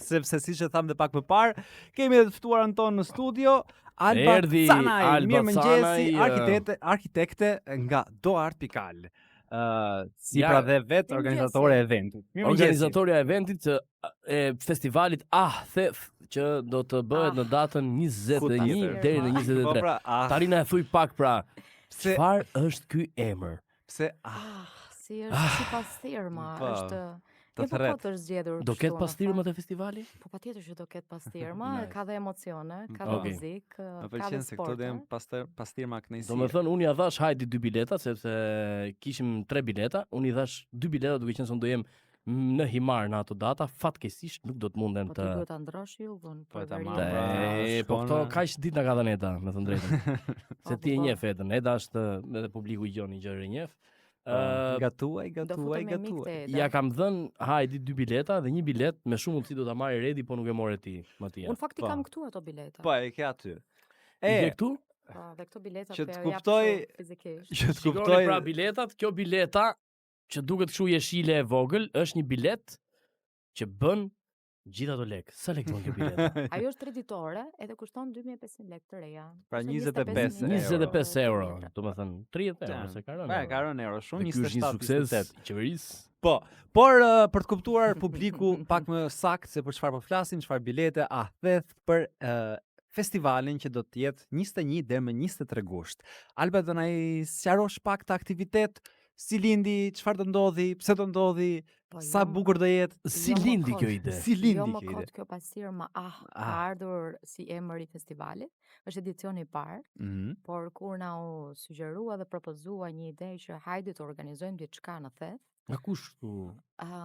sepse siç e tham dhe pak më parë, kemi edhe të ftuarën tonë në studio, Alba Canaj, mirëmëngjesi, arkitekte nga Do Art Pikal. Si pra dhe vetë organizatore e eventit. Organizatorja e eventit e festivalit Theth, që do të bëhet në datën 21 deri në 23. Tani na e thuj pak pra, çfarë është ky emër? Pse si është si pastirma, është po të zgjedhur. Do ketë pastirma të festivali? Po patjetër që do ketë pastirma, ka dhe emocione, ka dhe muzikë, ka dhe sport. Këto janë pastirma kënaqësie. Domethënë unë ja dhash hajdi 2 bileta sepse kishim 3 bileta, unë i dhash 2 bileta duke qenë se unë do jem në Himar në ato data, fatkeqësisht nuk do të mundem të. Po duhet ta ndrosh jugun, po këto kaq ditë na ka dhënë Eda, me të drejtën. Se ti e njeh Edën, Eda është edhe publiku i gjon i gjë e njeh. Gatuaj. Ja kam dhënë hajdi 2 bileta dhe 1 bilet me shumë mundësi do ta marrë Redi, po nuk e morë ti, Matia. Unë fakti kam këtu ato bileta. Po, e ke aty. E ke këtu? Po, dhe këto bileta që të kuptoj fizikisht. Që të kuptoj pra biletat, kjo bileta që duket kështu jeshile e vogël, është një bilet që bën gjithë ato lekë. Sa lekë bën kjo bilet? Ajo është kreditore, edhe kushton 2500 lekë të reja. Pra 25 euro, domethënë 30 euro, se ka rënë. Ka rënë euro, shumë 27. Ky është një sukses i qeverisë. Po, por për të kuptuar publiku pak më saktë se për çfarë po flasim, çfarë bilete Theth për festivalin që do të jetë 21 deri më 23 gusht. Alba, do na sqarosh pak të aktivitet, si lindi, çfarë do ndodhi, pse do ndodhi, sa bukur do jetë, si lindi kjo ide. Jo më kot kjo pastirma ka ardhur si emër i festivalit. Është edicioni i parë, por kur na u sugjerua dhe propozua një ide që hajde të organizojmë diçka në Theth. Nga kush këtu?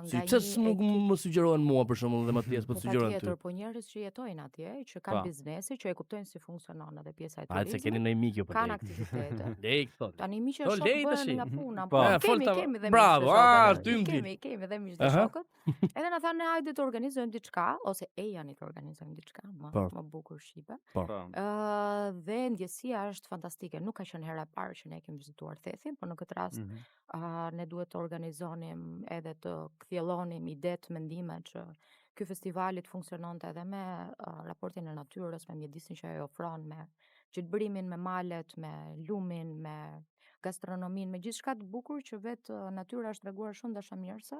Si pse nuk më sugjerohen mua për shembull dhe Matias po sugjerohen ty? Patjetër, po njerëz që jetojnë atje, që kanë biznesi, që e kuptojnë si funksionon edhe pjesa e turizmit. Hajde se keni ndonjë mikë po. Kanë aktivitete. Lej këto. Tani miqë shok bën nga puna. Po, kemi dhe bravo, kemi dhe miqë shokët. Edhe na thanë hajde të organizojmë diçka ose janë të organizojmë diçka, më bukur shipe. Dhe ndjesia është fantastike. Nuk ka qenë hera e parë që ne kemi vizituar Thethin, por në këtë rast ne duhet të organizonim edhe të kthjellonim idetë, mendime që ky festivali të funksiononte edhe me raportin e natyrës, me mjedisin që ajo ofron, me gjitbërimin, me malet, me lumin, me gastronomin, me gjithçka të bukur që vetë natyra është treguar shumë dashamirëse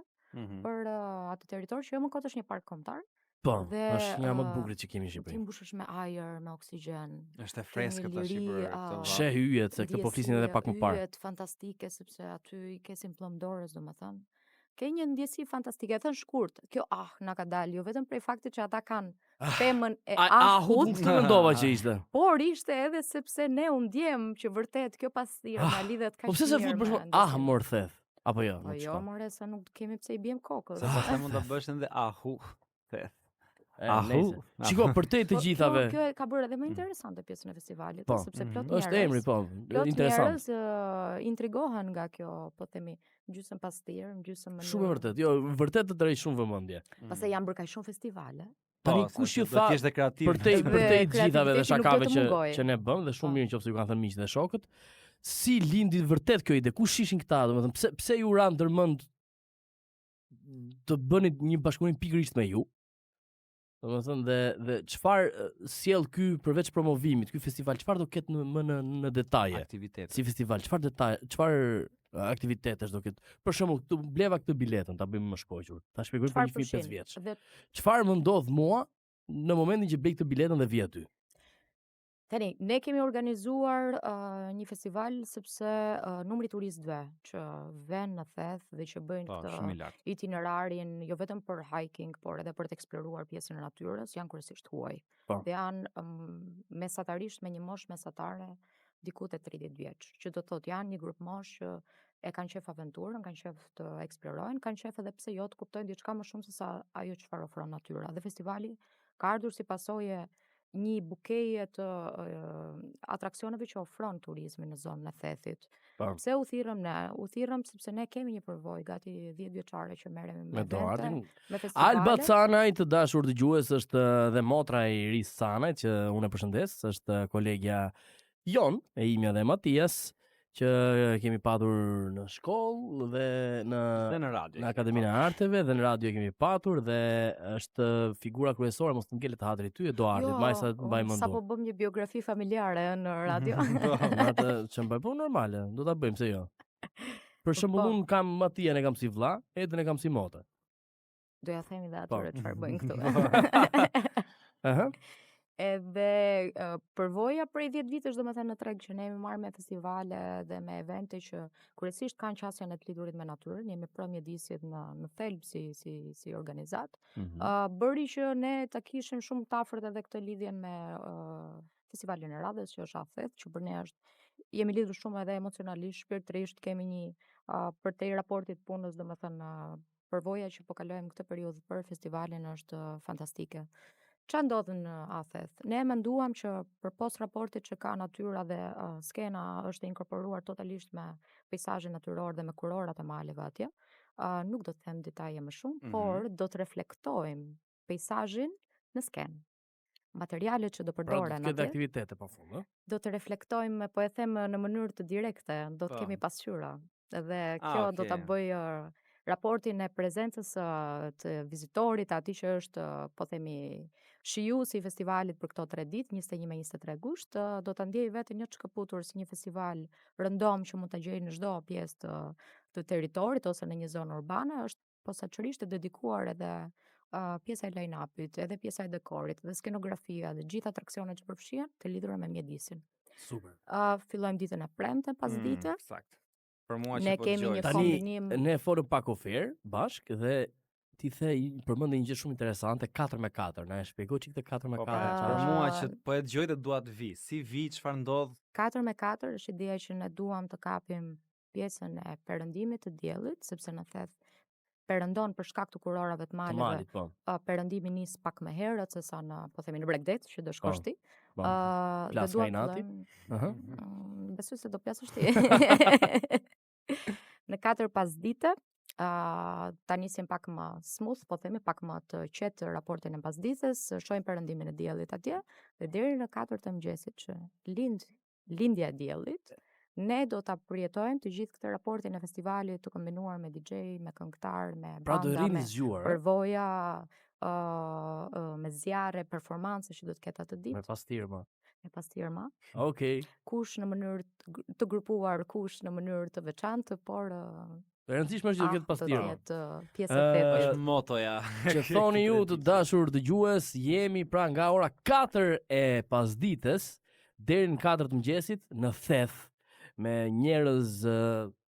për atë territor që jo më kot është një park kombëtar. Po, është një më të bukur që kemi në Shqipëri. Ti mbushesh me ajër, me oksigjen. Është e freskët tash për sheh hyjet, se këtë po flisin edhe pak më parë. Hyjet fantastike sepse aty i kesin pllëmdorës, domethënë. Ke një ndjesi fantastike, thën shkurt. Kjo na ka dalë jo vetëm prej faktit që ata kanë temën e ahut. Nuk të mendova që ishte. Por ishte edhe sepse ne u ndjem që vërtet kjo pastirë na lidhet kaq. Po pse se fut për shkak mor Theth? Apo jo? Po jo, more sa nuk kemi pse i bjem kokës. Sa mund ta bësh edhe Theth. Shiko, për të gjithave. Kjo ka bërë edhe më interesante pjesën e festivalit, sepse plot njerëz. Është emri, interesant. Njerëz intrigohen nga kjo, po themi, gjysmë pastirë, gjysmë mënyrë. Shumë vërtet. Jo, vërtet të drejt shumë vëmendje. Pastaj janë bërë kaq shumë festivale. Tani kush ju tha për të gjithave dhe shakave që ne bëm dhe shumë mirë nëse ju kanë thënë miqtë dhe shokët, si lindi vërtet kjo ide? Kush ishin këta, domethënë pse ju ran ndërmend të bëni një bashkëpunim pikërisht me ju? Domethënë dhe çfarë sjell ky përveç promovimit, ky festival, çfarë do ketë në detaje? Aktivitet. Si festival, çfarë aktivitetesh do ketë? Për shembull, këtu bleva këtë biletën, ta bëjmë më shkojur. Ta shpjegoj për një fëmijë 5 vjeç. Çfarë më ndodh mua në momentin që blej këtë biletën dhe vi aty? Tani, ne kemi organizuar një festival sepse numri turistëve që vënë në Theth dhe që bëjnë këtë itinerarin jo vetëm për hiking, por edhe për të eksploruar pjesën e natyrës, janë kryesisht huaj. Dhe janë mesatarisht me një moshë mesatare diku te 30 vjeç, që do të thotë janë një grup moshë që e kanë qef aventurën, kanë qef të eksplorojnë, kanë qef edhe pse jo të kuptojnë diçka më shumë se sa ajo çfarë ofron natyra. Dhe festivali ka ardhur si pasojë një bukeje të atraksioneve që ofron turizmi në zonën e Thethit. Pse u thirrëm ne? U thirrëm sepse ne kemi një përvojë gati 10 vjeçare që merremi me evente, me festivale. Alba Canaj, të dashur dëgjues, është dhe motra e Iris Canaj, që unë e përshëndes, është kolegja jon, e imja dhe Matias, që kemi patur në shkollë dhe në radio. Në Akademinë e Arteve dhe në radio e kemi patur dhe është figura kryesore, mos të ngele teatri ty, Eduardi, majsa të mbaj mendur. Sa po bëm një biografi familjare në radio. Atë që mbaj po normale, do ta bëjmë se jo. Për shembull, unë kam Matijen e kam si vlla, Edën e kam si motë. Do ja themi dhe atyre çfarë bëjnë këtu. Aha. Edhe përvoja prej 10 vitesh domethënë në treg që ne jemi marrë me festivale dhe me evente që kryesisht kanë qasjen e të lidhurit me natyrën, jemi pro mjedisit në thelb si organizat. Bëri që ne ta kishim shumë të afërt edhe këtë lidhjen me festivalin e radhës që është Afeth, që për ne jemi lidhur shumë edhe emocionalisht, shpirtërisht, kemi një përtej raportit punës, domethënë përvoja që po kalojmë këtë periudhë për festivalin është fantastike. Ç'a ndodh në Afeth? Ne menduam që përpos raportit që ka natyra dhe skena është inkorporuar totalisht me peizazhin natyror dhe me kurorat e maleve atje, nuk do të them detaje më shumë, por do të reflektojmë peizazhin në skenë. Materialet që do përdoren atje. Aktivitete pafund, do të reflektojmë, po e them në mënyrë të direkte, do të kemi pasqyra. Dhe kjo do ta bëjë raportin e prezencës të vizitorit, atij që është, po themi, shijuesi i festivalit për këto 3 ditë, 21 me 23 gusht, do ta ndjej veten një shkëputur si një festival rëndom që mund ta gjejë në çdo pjesë të territorit ose në një zonë urbane, është posaçërisht e dedikuar edhe pjesa e line-upit, edhe pjesa e dekorit, dhe skenografia dhe gjithë atraksionet që përfshihen të lidhura me mjedisin. Super. Fillojmë ditën e premte pas dite. Sakt. Për mua ne që kemi një kombinim. Ne folëm pak ofer bashk dhe ti the përmendë një gjë shumë interesante, 4x4. Na e shpjegoj çik të 4x4. Për mua që po e dëgjoj dhe dua të vi. Si vi, çfarë ndodh? 4x4 është ideja që ne duam të kapim pjesën e perëndimit të diellit, sepse në Theth perëndon për shkak të kurorave të maleve. Perëndimi nis pak më herët se sa në, po themi, në Bregdet, që do shkosh ti. Plas Kainati. Besoj se do plasësh ti. Në 4 pasdite, ta nisim pak më smooth, po themi, pak më të qetë raportin e pasdites, shohim perëndimin e diellit atje, dhe deri në 4 të mëngjesit që lindja e diellit, ne do ta përjetojmë të gjithë këtë raportin e festivalit të kombinuar me DJ, me këngëtar, me banda, me përvoja, me zjarre, performance që do të ketë atë ditë. Me pastirma. Okej. Kush në mënyrë të grupuar, kush në mënyrë të veçantë, por e rëndësishme është që të ketë pastirma. Pjesë e Thethit. Është motoja. Që thoni ju të dashur dëgjues, jemi pra nga ora 4 e pasdites deri në 4 të mëngjesit në Theth, me njerëz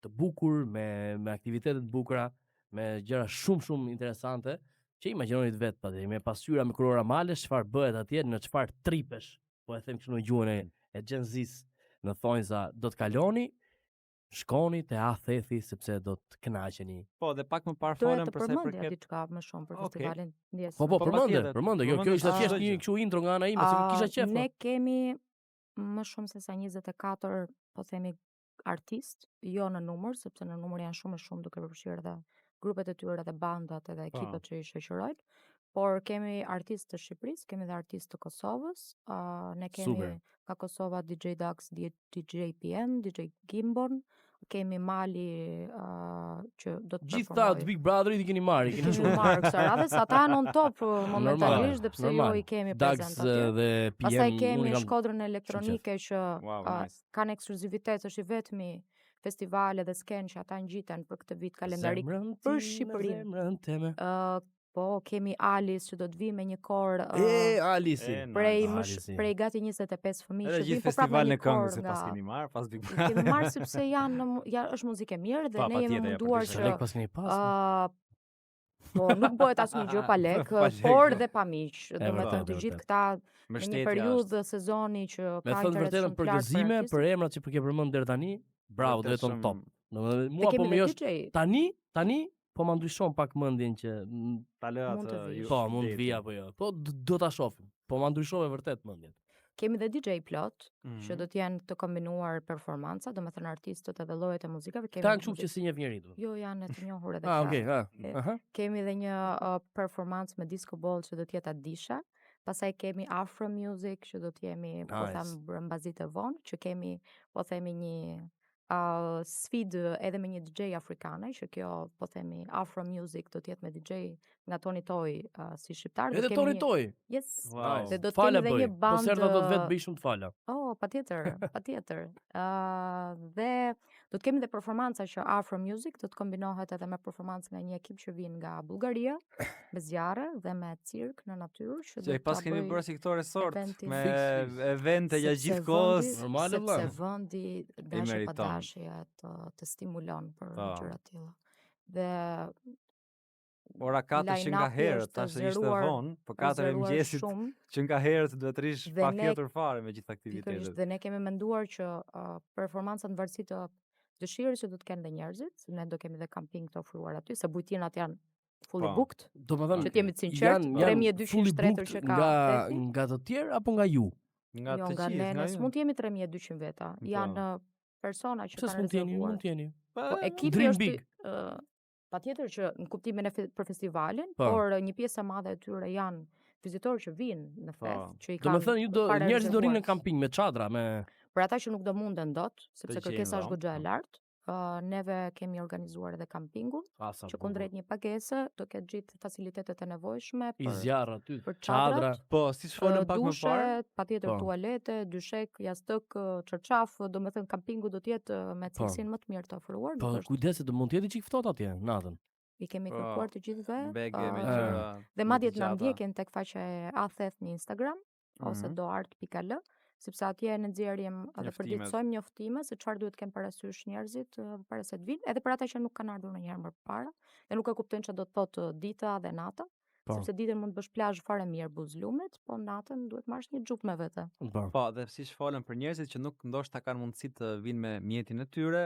të bukur, me aktivitete të bukura, me gjëra shumë interesante, që imagjinoni vetë patjetër, me pasqyra, me kurora malesh, çfarë bëhet atje, në çfarë tripesh, po e them kështu në gjuhën e Gen Z-s, në thonjza, do të kaloni, shkoni te Athethi sepse do të kënaqeni. Po, dhe pak më parë folëm për sa i përket diçka më shumë për festivalin ndjes. Po, përmende. Kjo ishte thjesht një kështu intro nga ana ime, se kisha qef. Ne kemi më shumë se sa 24, po themi, artist, jo në numër, sepse në numër janë shumë duke përfshirë edhe grupet e tyre dhe bandat edhe ekipet që i shoqërojnë, por kemi artistë të Shqipërisë, kemi dhe artistë të Kosovës, ne kemi nga Kosova DJ Dax, DJ PM, DJ Gimbon, kemi Mali që do të gjithë ta të Big Brotherit i keni marrë, keni marrë kësaj radhës, ata janë on top momentalisht, dhe pse jo i kemi prezent atje. Pastaj kemi Shkodrën Elektronike që kanë ekskluzivitet, është i vetmi festivale dhe skenë që ata ngjiten për këtë vit kalendarik për Shqipërinë. Po, kemi Alice që do të vi me një kor prej gati 25 fëmijë që vi, po prapë me një kor se pas kemi marrë, pas Big Brother. Kemi marrë sepse është muzikë e mirë dhe ne jemi munduar që po nuk bëhet asnjë gjë pa lek, por dhe pa miq. Domethënë të gjithë këta në një periudhë sezoni që ka interes shumë të përgëzime për emrat që ke përmendur deri tani, bravo, do të jeton top. Mua po më është tani po ma ndryshon pak mendjen që mund të vi apo jo. Po do ta shohim. Po ma ndryshove vërtet mendjen. Kemi dhe DJ plot, që do të jenë të kombinuar performanca, domethënë artistët edhe llojet e muzikave. Ta kështu që si një njeriu. Jo, janë të njohur edhe këta. Kemi dhe një performancë me disco ball që do të jetë Adisha. Pastaj kemi Afro Music që do të jemi, po them, mbazit e vonë, që kemi, po themi, një sfidë edhe me një DJ afrikane, që kjo po themi Afro Music do të jetë me DJ nga Tony Toy si shqiptar. Edhe Tony Toy. Yes. Wow. Dhe do të kemi edhe një band. Po serta do të vetë bëj shumë të fala. Oh, patjetër. Dhe do të kemi dhe performanca që Afro Music do të kombinohet edhe me performancë nga një ekip që vjen nga Bullgaria, me zjarre dhe me cirk në natyrë, që do të pas kemi bërë si këto resort me evente gjatë gjithë kohës. Normale vëlla. Sepse vendi dashje pa dashje të stimulon për gjëra të tilla. Dhe ora 4 që nga herët, tash ishte vonë, po 4 e mëngjesit që nga herët duhet të rish pa fjetur fare me gjithë aktivitetet. Dhe ne kemi menduar që performancat në varësi të dëshirës që do të kenë dhe njerëzit, ne do kemi dhe camping të ofruar aty, se bujtinat janë fully booked. Domethënë që t'jemi të sinqert, 3200 shtetër që ka nga të tjerë apo nga ju? Nga të gjithë, nga ju. Mund të jemi 3200 veta. Janë persona që kanë rezervuar. Mund t'jeni. Po ekipi është patjetër që në kuptimin e për festivalin, por një pjesë e madhe e tyre janë vizitorë që vinë në fest, që i kanë. Domethënë njerëzit do rinë në camping me çadra, me për ata që nuk do munden dot, sepse kërkesa është goxha e lartë. Neve kemi organizuar edhe kampingun, që kundrejt një pagese do ketë gjithë facilitetet e nevojshme i zjarr aty, për çadra. Po, siç folëm pak më parë, patjetër tualete, dyshek, jastëk, çarçaf, domethënë kampingu do të jetë me cilësinë më të mirë të ofruar. Po, kujdes se do mund të jetë çik ftohtë atje natën. I kemi kërkuar të gjithëve. Dhe madje na ndjekin tek faqja e Atheth në Instagram ose doart.al. Sepse atje në nxjerrim edhe përditësojmë njoftime se çfarë duhet të kenë parasysh njerëzit para se të vinë, edhe për ata që nuk kanë ardhur ndonjëherë më parë, dhe nuk e kuptojnë çfarë do të thotë dita dhe nata, sepse ditën mund të bësh plazh fare mirë buzlumit, po natën duhet marrësh një xhup me vete. Po, dhe siç folën për njerëzit që nuk ndoshta kanë mundësi të vinë me mjetin e tyre,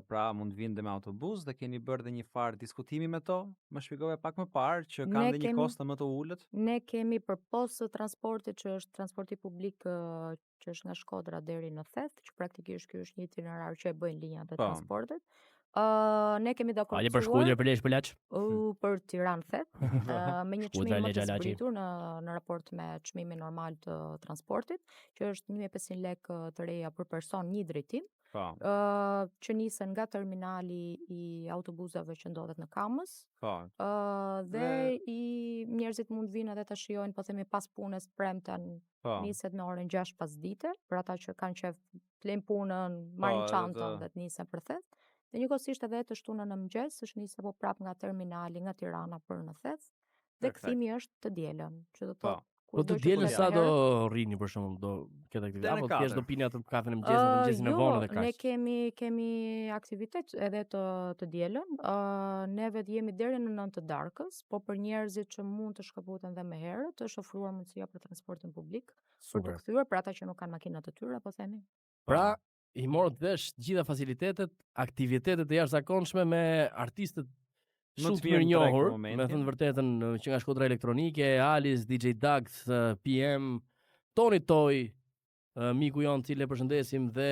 pra mund të vinë dhe me autobus, dhe keni bërë dhe një farë diskutimi me to. Më shpjegove pak më parë që kanë dhe një kosto më të ulët. Ne kemi përpos transportit që është transporti publik që është nga Shkodra deri në Theth, që praktikisht ky është një itinerar që e bëjnë linjat e transportit. Ne kemi dakordsuar. Ale për Shkodër për Lesh për Laç. Për Tiranë Theth, me një çmim më të zbritur në raport me çmimin normal të transportit, që është 1500 lekë të reja për person, një drejtim. Që nisen nga terminali i autobusave që ndodhet në Kamës. Dhe njerëzit mund vinë edhe të shijojnë, po themi pas punës premten, niset në orën 6 pasdite, për ata që kanë qef të lejnë punën, marrin çantën dhe të nisen për Theth. Dhe njëkohësisht edhe të shtunën në mëngjes, është nisë po prap nga terminali nga Tirana për në Theth. Dhe kthimi është të dielën, që do të thotë. Po të dielën sa do rrini për shembull, do ketë aktivitet apo thjesht do pini atë kafen e mëngjesit në vonë dhe kaq. Ne kemi aktivitet edhe të dielën. Neve jemi deri në 9 të darkës, po për njerëzit që mund të shkëputen dhe më herët, është ofruar mundësia për transportin publik për të kthyer për ata që nuk kanë makinat e tyre, po themi. Pra, i morët vesh gjitha facilitetet, aktivitetet e jashtëzakonshme me artistët shumë të mirë njohur, me thënë vërtetën që nga Shkodra Elektronike, Alice, DJ Dax, PM, Tony Toy, miku jonë cili e përshëndesim, dhe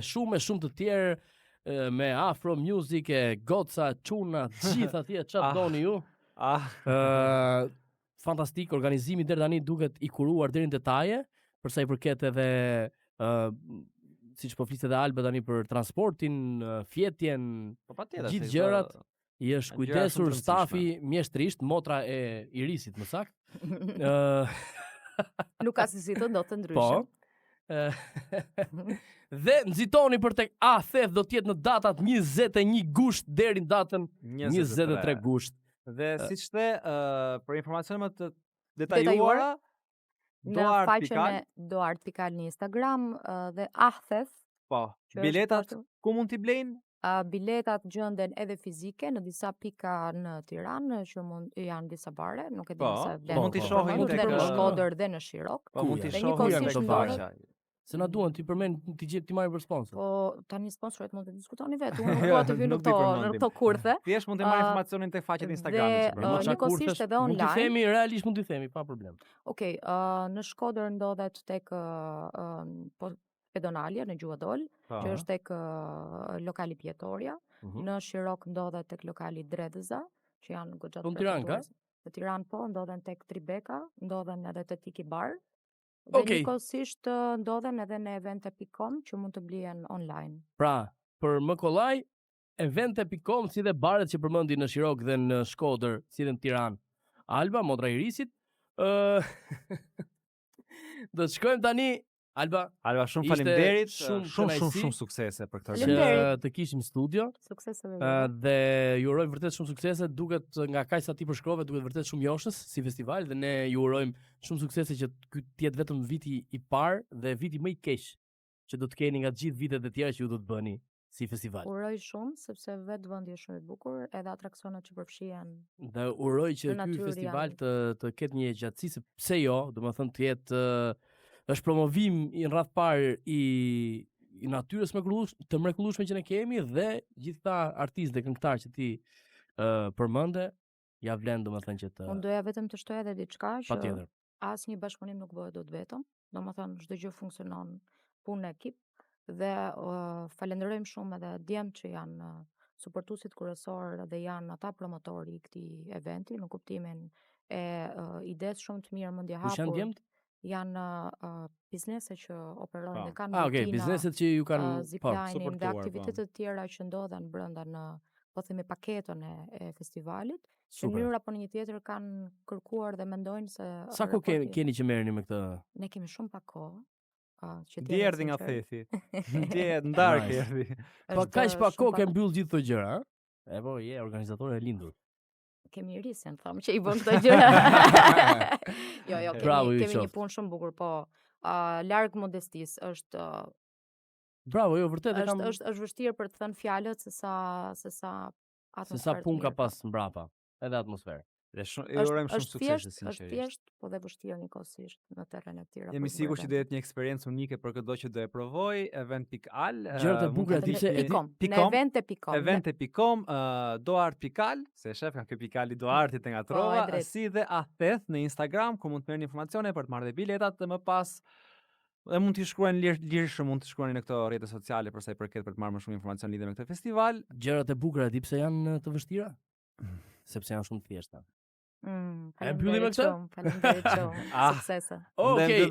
shumë të tjerë me Afro Music, Goca, Çuna, gjithë atje, çfarë doni ju. Fantastik, organizimi deri tani duket i kuruar deri në detaje, përsa i përket edhe siç po fliset edhe Alba tani për transportin, fjetjen, gjithë gjërat. I është kujdesur stafi mjeshtrisht, motra e Irisit më saktë. Nuk ka si të ndodhte ndryshe. Po. Dhe nxitoni për tek Theth do të jetë në datat 21 gusht deri në datën 23 gusht. Dhe siç the, për informacione më të detajuara, në faqen e doart.al në Instagram dhe Theth. Po. Biletat ku mund t'i blejnë? Biletat gjenden edhe fizike në disa pika në Tiranë, që janë disa bare, nuk e di se mund t'i shohin tek në Shkodër dhe në Shirok. Po mund t'i shohin tek faqja. Se na duan ti përmend ti marrë për sponsor. Po tani sponsorët mund të diskutoni vetë, unë nuk dua të vi në këto kurthe. Thjesht mund të marrë informacionin tek faqet e Instagramit. Njëkohësisht edhe online. Mund t'i themi realisht, mund t'i themi pa problem. Okej, në Shkodër ndodhet tek Pedonalia në Gjuadol, që është tek lokali Pjetoria. Në Shirok ndodhet tek lokali Dredhëza, që janë goxha të frekventuar. Në Tiranë po ndodhen tek Tribeka, ndodhen edhe te Tiki Bar. Dhe njëkohësisht ndodhen edhe në evente.com që mund të blihen online. Pra, për më kollaj, evente.com, si dhe baret që përmendi në Shirok dhe në Shkodër, si dhe në Tiranë. Alba, Modra Irisit. Do të shkojmë tani, Alba, shumë faleminderit, shumë suksese për këtë që të kishim studio. Suksese dhe ju urojmë vërtet shumë suksese, duket nga kaq sa ti përshkrove, duket vërtet shumë joshës si festival dhe ne ju urojmë shumë suksese që ky të jetë vetëm viti i parë dhe viti më i keq që do të keni nga të gjithë vitet e tjera që ju do të bëni si festival. Uroj shumë sepse vetë vendi është shumë i bukur, edhe atraksionat që përfshihen. Dhe uroj që ky festival të ketë një gjatësi, se pse jo, domethënë të jetë është promovim i rreth parë i natyrës të mrekullueshme që ne kemi dhe gjithta artistë dhe këngëtarë që ti përmende, ja vlen domethënë që të. Unë doja vetëm të shtoj edhe diçka që patjetër. Asnjë bashkëpunim nuk bëhet dot vetëm, domethënë çdo gjë funksionon punë ekip dhe falenderojmë shumë edhe djemt që janë suportuesit kryesor dhe janë ata promotori i këtij eventi në kuptimin e idesë shumë të mirë mendje hapur. Kush janë djemt? Janë biznese që operojnë dhe kanë bizneset që ju kanë ziplining dhe aktivitetet tjera që ndodhen brenda në po themi paketën e festivalit. Në mënyrë apo në një tjetër kanë kërkuar dhe mendojnë se sa kohë keni që merreni me këtë? Ne kemi shumë pak kohë. Dje erdhi nga thethi. Dje ndark erdhi. Po kaq pak kohë ke mbyll gjithë këto gjëra, ha? E po je organizator e lindur. Kemi risën, thamë që i bën këto gjëra. Jo, kemi një punë shumë bukur, po larg modestisë është. Bravo, jo vërtet e kam. Është vështirë për të thënë fjalët se sa punë ka pas mbrapa, edhe atmosferë. Dhe urojmë shumë sukses sinqerisht. Është thjesht, po dhe vështirë njëkohësisht në terrenet e tjera. Jemi sigurt që do jetë një eksperiencë unike për çdo që do e provoj, event.al. Gjërat e bukura event.com, doart.al, se shef ka ky pikali doartit nga trova, si dhe atheth në Instagram ku mund të merrni informacione për të marrë biletat dhe më pas dhe mund t'i shkruani lirshëm, mund t'i shkruani në këto rrjete sociale për sa i përket për të marrë më shumë informacion lidhur me këtë festival. Gjërat e bukura di pse janë të vështira? Sepse janë shumë të thjeshta. E mbyllim me këtë? Faleminderit shumë. Suksese. Okej,